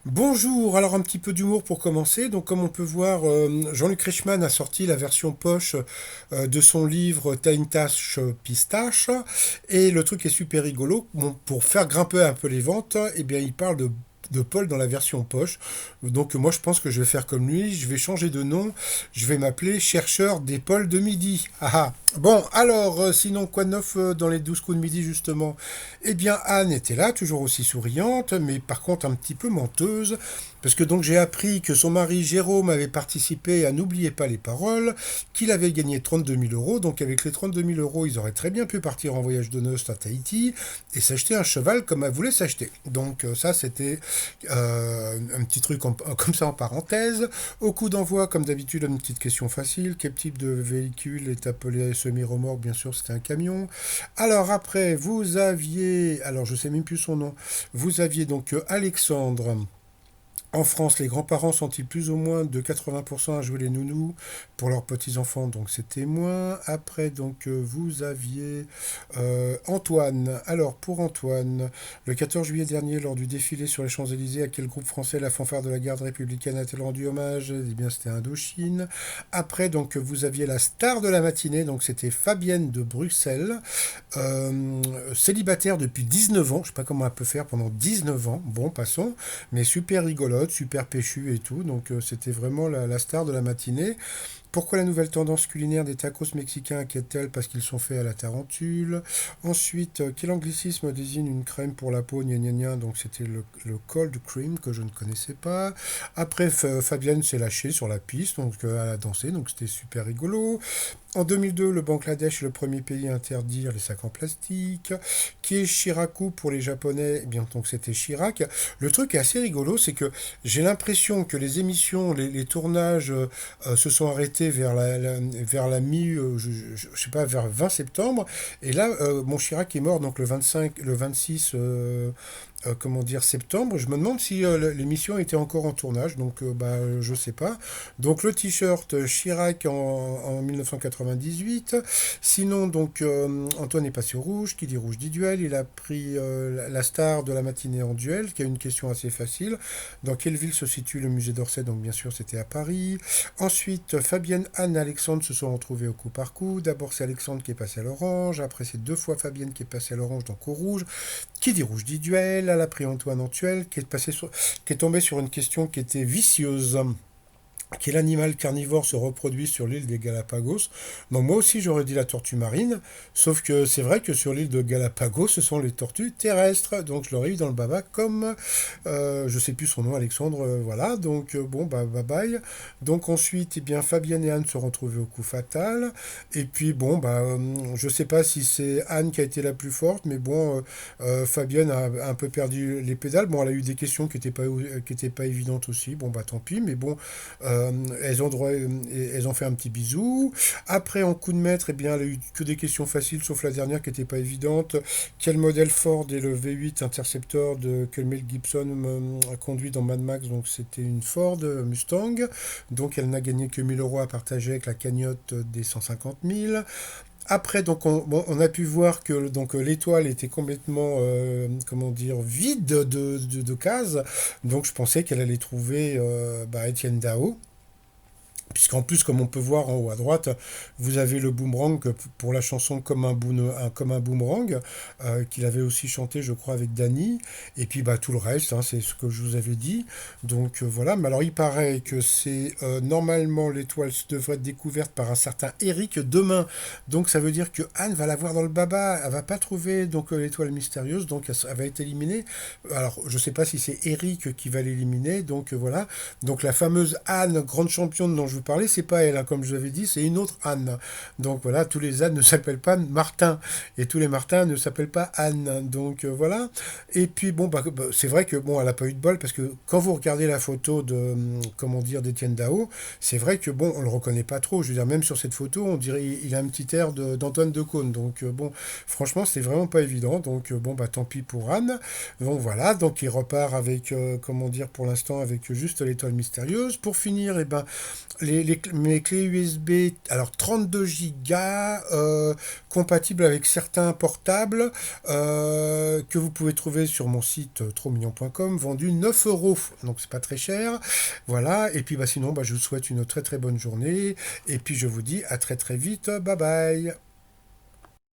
Bonjour, alors un petit peu d'humour pour commencer. Donc comme on peut voir, Jean-Luc Reichmann a sorti la version poche de son livre T'as une tâche pistache. Et le truc est super rigolo. Bon, pour faire grimper un peu les ventes, eh bien il parle de Paul dans la version poche. Donc moi je pense que je vais faire comme lui, je vais changer de nom, je vais m'appeler chercheur des Pauls de midi. Ah ah. Bon, alors sinon quoi de neuf dans les 12 coups de midi justement. Eh bien, Anne était là, toujours aussi souriante, mais par contre un petit peu menteuse, parce que donc j'ai appris que son mari Jérôme avait participé à N'oubliez pas les paroles, qu'il avait gagné 32 000 euros, donc avec les 32 000 euros, ils auraient très bien pu partir en voyage de noces à Tahiti et s'acheter un cheval comme elle voulait s'acheter. Donc ça, c'était un petit truc comme ça en parenthèse. Au coup d'envoi, comme d'habitude, une petite question facile. Quel type de véhicule est appelé semi-remorque? Bien sûr, c'était un camion. Alors après, vous aviez, alors je sais même plus son nom, vous aviez donc Alexandre. En France, les grands-parents sont-ils plus ou moins de 80% à jouer les nounous pour leurs petits-enfants? Donc c'était moins. Après, donc vous aviez Antoine. Alors pour Antoine, le 14 juillet dernier, lors du défilé sur les Champs-Élysées, à quel groupe français la fanfare de la garde républicaine a-t-elle rendu hommage? Eh bien c'était Indochine. Après, donc vous aviez la star de la matinée, donc c'était Fabienne de Bruxelles, célibataire depuis 19 ans. Je ne sais pas comment elle peut faire pendant 19 ans. Bon, passons. Mais super rigolote, super péchue et tout. Donc c'était vraiment la star de la matinée. Pourquoi la nouvelle tendance culinaire des tacos mexicains inquiète-t-elle? Parce qu'ils sont faits à la tarentule. Ensuite, quel anglicisme désigne une crème pour la peau? Gna gna gna. Donc c'était le cold cream que je ne connaissais pas. Après, Fabienne s'est lâchée sur la piste, donc elle a dansé, donc c'était super rigolo. En 2002, le Bangladesh est le premier pays à interdire les sacs en plastique. Qui est Shiraku pour les Japonais? Eh bien, donc c'était Chirac. Le truc est assez rigolo, c'est que j'ai l'impression que les émissions, les tournages se sont arrêtés vers la mi, je sais pas, vers 20 septembre. Et là, mon Chirac est mort donc le 25, le 26 comment dire, septembre. Je me demande si l'émission était encore en tournage, donc bah, je sais pas. Donc le t-shirt Chirac en 1998. Sinon, donc Antoine est passé au rouge. Qui dit rouge dit duel. Il a pris la star de la matinée en duel, qui a une question assez facile. Dans quelle ville se situe le musée d'Orsay? Donc bien sûr, c'était à Paris. Ensuite, Fabienne, Anne et Alexandre se sont retrouvés au coup par coup. D'abord, c'est Alexandre qui est passé à l'orange. Après, c'est deux fois Fabienne qui est passée à l'orange, donc au rouge. Qui dit rouge dit duel. Elle a pris Antoine Antuel, qui est tombé sur une question qui était vicieuse. Quel animal carnivore se reproduit sur l'île des Galapagos? Donc moi aussi j'aurais dit la tortue marine, sauf que c'est vrai que sur l'île de Galapagos ce sont les tortues terrestres, donc je l'aurais eu dans le baba comme, je sais plus son nom, Alexandre, voilà, donc bon bah bye bye. Donc ensuite, eh bien Fabienne et Anne se retrouvent au coup fatal, et puis bon bah je sais pas si c'est Anne qui a été la plus forte, mais bon Fabienne a un peu perdu les pédales, bon elle a eu des questions qui étaient pas évidentes aussi, bon bah tant pis, mais bon elles ont fait un petit bisou. Après, en coup de maître, eh bien, elle a eu que des questions faciles, sauf la dernière qui n'était pas évidente. Quel modèle Ford est le V8 Interceptor que Mel Gibson a conduit dans Mad Max? Donc, c'était une Ford Mustang. Donc, elle n'a gagné que 1000 euros à partager avec la cagnotte des 150 000. Après, donc, on a pu voir que donc l'étoile était complètement, comment dire, vide de cases. Donc, je pensais qu'elle allait trouver bah, Étienne Dao. Puisqu'en plus, comme on peut voir en haut à droite, vous avez le boomerang pour la chanson comme un boomerang, qu'il avait aussi chanté, je crois, avec Dany. Et puis bah, tout le reste, hein, c'est ce que je vous avais dit. Donc voilà, mais alors il paraît que c'est normalement l'étoile devrait être découverte par un certain Eric demain. Donc ça veut dire que Anne va la voir dans le baba, elle va pas trouver donc l'étoile mystérieuse, donc elle va être éliminée. Alors je sais pas si c'est Eric qui va l'éliminer, donc voilà. Donc la fameuse Anne, grande championne dont je vous parlais, c'est pas elle, hein, comme je vous avais dit, c'est une autre Anne. Donc voilà, tous les Anne ne s'appellent pas Martin et tous les Martins ne s'appellent pas Anne. Donc voilà. Et puis bon, c'est vrai que bon, elle a pas eu de bol parce que quand vous regardez la photo de comment dire d'Étienne Dao, c'est vrai que bon, on le reconnaît pas trop. Je veux dire, même sur cette photo, on dirait il a un petit air d'Antoine Decaune. Donc bon, franchement, c'est vraiment pas évident. Donc bon, bah tant pis pour Anne. Donc voilà, donc il repart avec comment dire pour l'instant avec juste l'étoile mystérieuse. Pour finir, eh ben mes clés USB, alors 32 gigas, compatibles avec certains portables, que vous pouvez trouver sur mon site trotsmignon.com, vendu 9 euros. Donc c'est pas très cher. Voilà. Et puis sinon, je vous souhaite une très très bonne journée. Et puis je vous dis à très très vite. Bye bye.